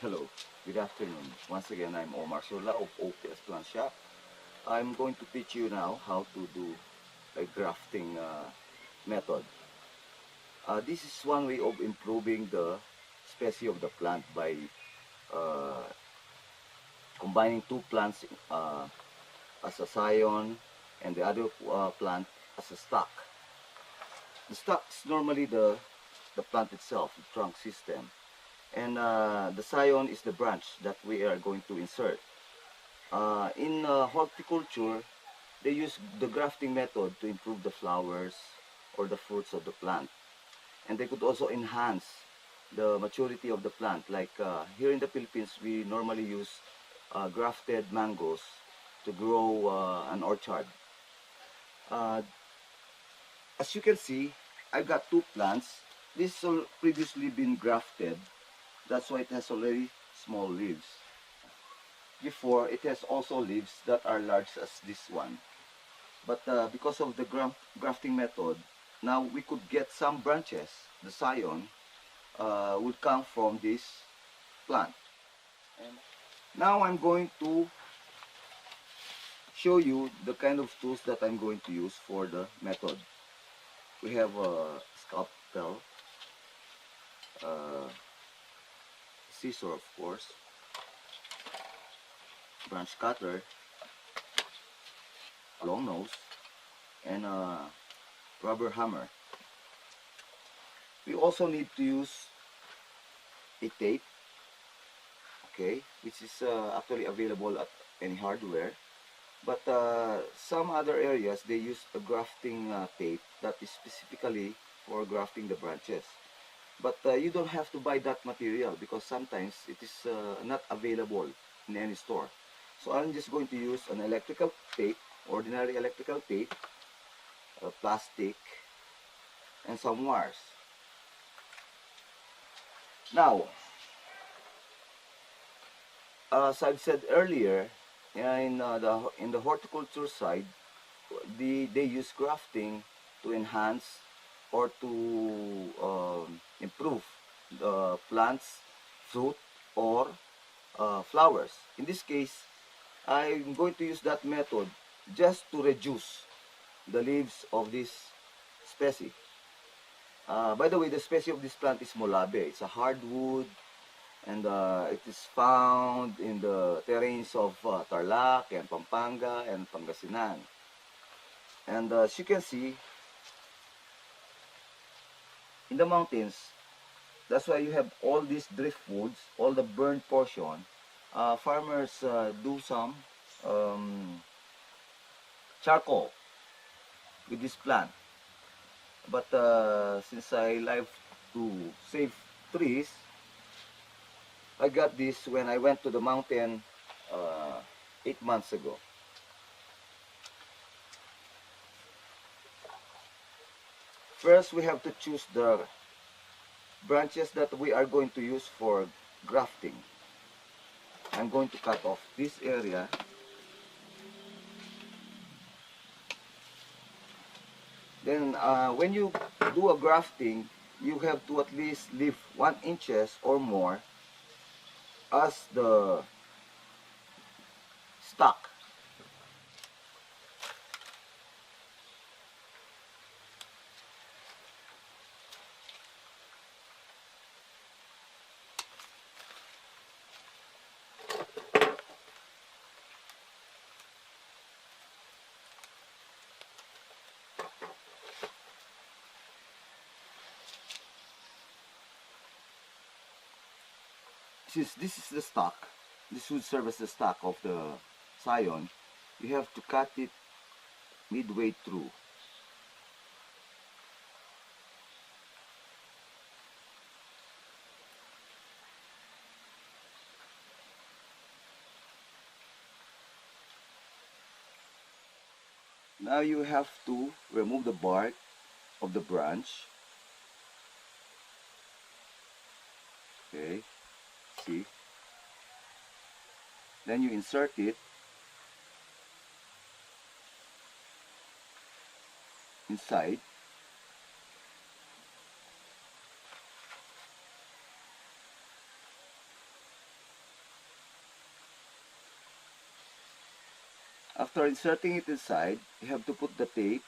Hello, good afternoon. Once again, I'm Omar Sola of OPS Plant Shop. I'm going to teach you now how to do a grafting method. This is one way of improving the species of the plant by uh, combining two plants as a scion and the other plant as a stock. The stock is normally the plant itself, the trunk system, and the scion is the branch that we are going to insert. In horticulture, they use the grafting method to improve the flowers or the fruits of the plant. And they could also enhance the maturity of the plant. Like here in the Philippines, we normally use grafted mangoes to grow an orchard. Uh, as you can see, I've got two plants. This has previously been grafted. That's why it has already small leaves. Before, it has also leaves that are large as this one. But because of the grafting method, now we could get some branches. The scion would come from this plant. And now I'm going to show you the kind of tools that I'm going to use for the method. We have a scalpel, uh, scissor of course, branch cutter, a long nose, and a rubber hammer. We also need to use a tape, okay, which is actually available at any hardware. But some other areas, they use a grafting tape that is specifically for grafting the branches. But you don't have to buy that material because sometimes it is not available in any store. So I'm just going to use an electrical tape, ordinary electrical tape, plastic, and some wires. Now, as I've said earlier, in the horticulture side, they use grafting to enhance or to improve the plant's fruit or flowers. In this case, I'm going to use that method just to reduce the leaves of this species. By the way, the species of this plant is Molabe. It's a hardwood, and it is found in the terrains of Tarlac and Pampanga and Pangasinan. And as you can see, in the mountains, that's why you have all these driftwoods, all the burned portion. Farmers do some charcoal with this plant. But since I like to save trees, I got this when I went to the mountain 8 months ago. First, we have to choose the branches that we are going to use for grafting. I'm going to cut off this area. Then when you do a grafting, you have to at least leave 1 inches or more as the stock. Since this is the stock, this would serve as the stock of the scion, you have to cut it midway through. Now you have to remove the bark of the branch. Okay, see? Then you insert it inside. After inserting it inside, you have to put the tape.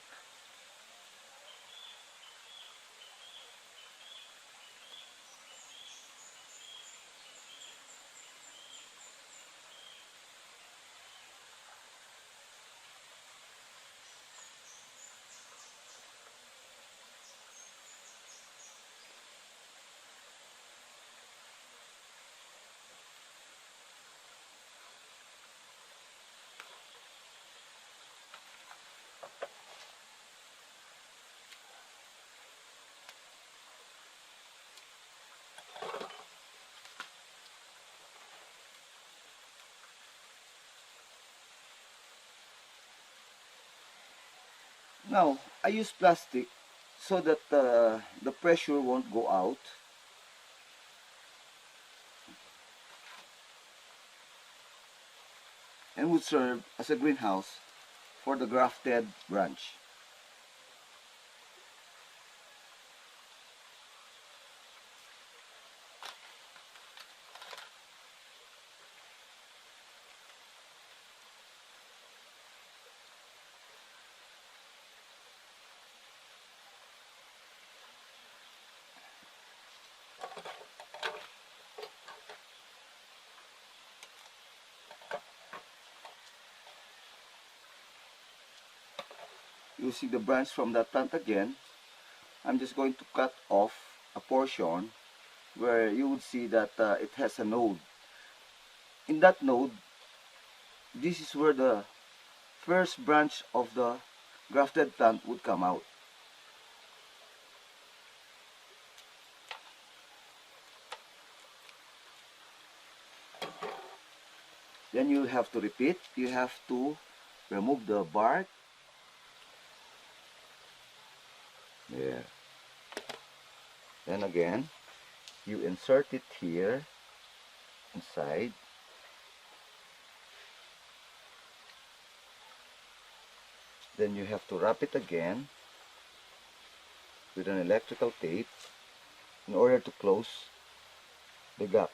Now, I use plastic so that the pressure won't go out. And would serve as a greenhouse for the grafted branch. Using the branch from that plant again, I'm just going to cut off a portion where you would see that it has a node. In that node, this is where the first branch of the grafted plant would come out. Then you have to repeat. You have to remove the bark. There. Then again, you insert it here inside. Then you have to wrap it again with an electrical tape in order to close the gap.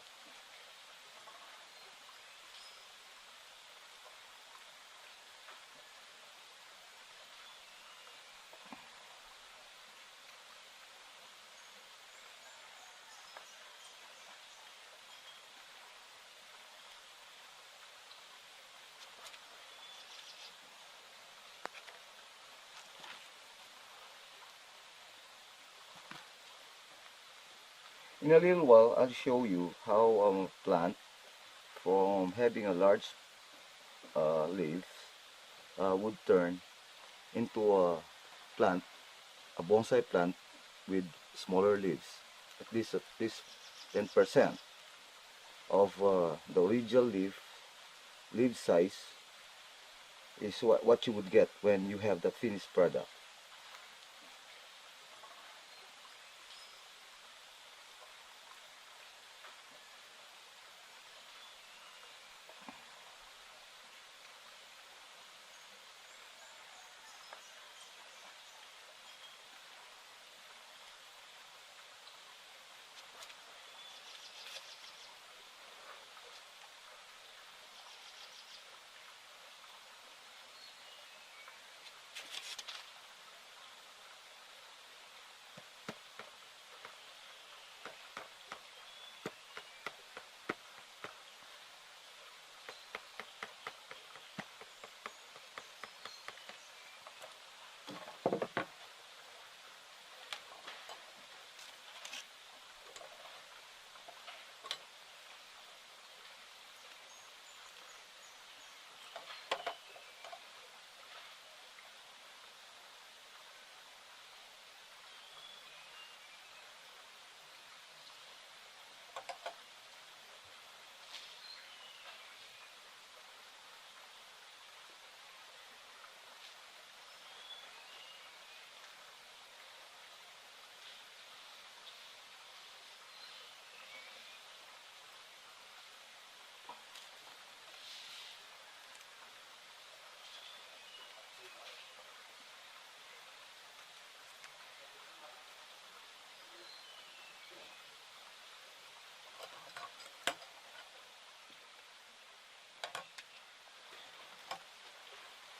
In a little while, I'll show you how a plant from having a large leaf would turn into a plant, a bonsai plant with smaller leaves. At least 10% of the original leaf size is what you would get when you have the finished product.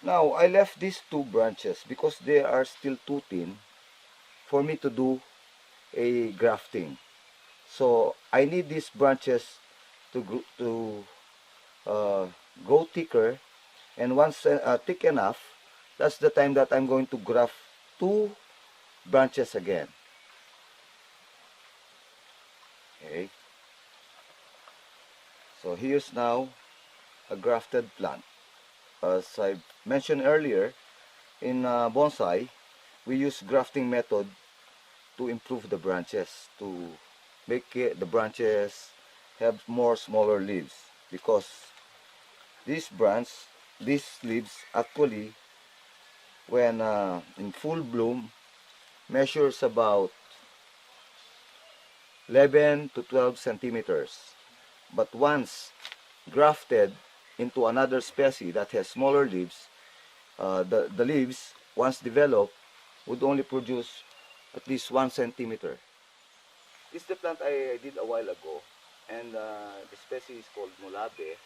Now, I left these two branches because they are still too thin for me to do a grafting. So, I need these branches to grow thicker, and once thick enough, that's the time that I'm going to graft two branches again. Okay, so here's now a grafted plant. As I mentioned earlier, in bonsai, we use grafting method to improve the branches, to make the branches have more smaller leaves, because these leaves actually, when in full bloom, measures about 11 to 12 centimeters. But once grafted into another species that has smaller leaves, the leaves, once developed, would only produce at least 1 centimeter. This is the plant I did a while ago, and the species is called mulabe.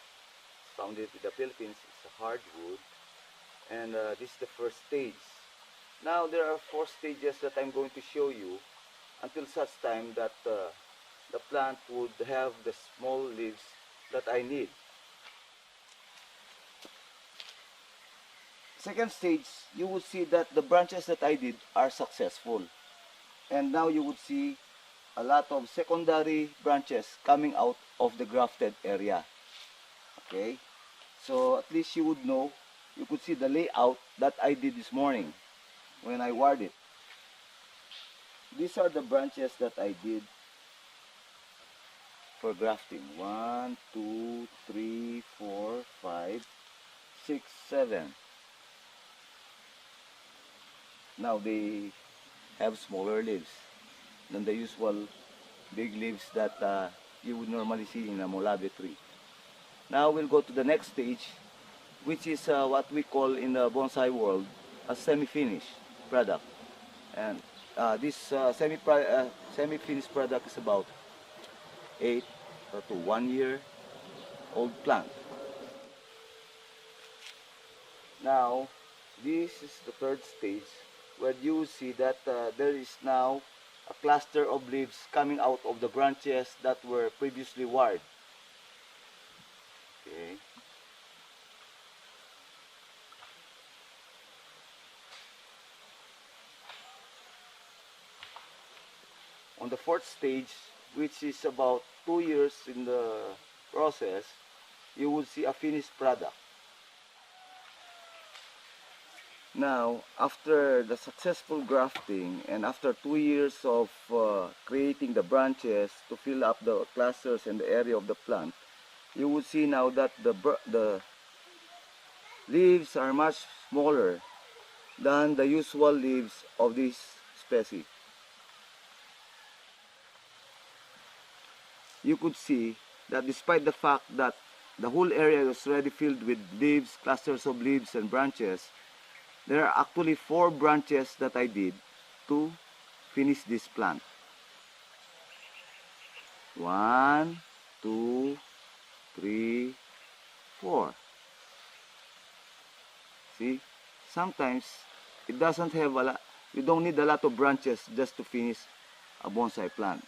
Found it in the Philippines. It's a hardwood, and this is the first stage. Now there are 4 stages that I'm going to show you until such time that the plant would have the small leaves that I need. Second stage, you would see that the branches that I did are successful. And now you would see a lot of secondary branches coming out of the grafted area. Okay? So at least you would know, you could see the layout that I did this morning when I wired it. These are the branches that I did for grafting. 1, 2, 3, 4, 5, 6, 7. Now they have smaller leaves than the usual big leaves that you would normally see in a molabe tree. Now we'll go to the next stage, which is what we call in the bonsai world a semi-finished product. And this semi-finished product is about 8 to 1 year old plant. Now, this is the third stage, where you will see that there is now a cluster of leaves coming out of the branches that were previously wired. Okay. On the fourth stage, which is about 2 years in the process, you will see a finished product. Now, after the successful grafting and after 2 years of creating the branches to fill up the clusters and the area of the plant, you will see now that the leaves are much smaller than the usual leaves of this species. You could see that despite the fact that the whole area was already filled with leaves, clusters of leaves and branches, there are actually 4 branches that I did to finish this plant. 1, 2, 3, 4. See, sometimes it doesn't have a lot. You don't need a lot of branches just to finish a bonsai plant.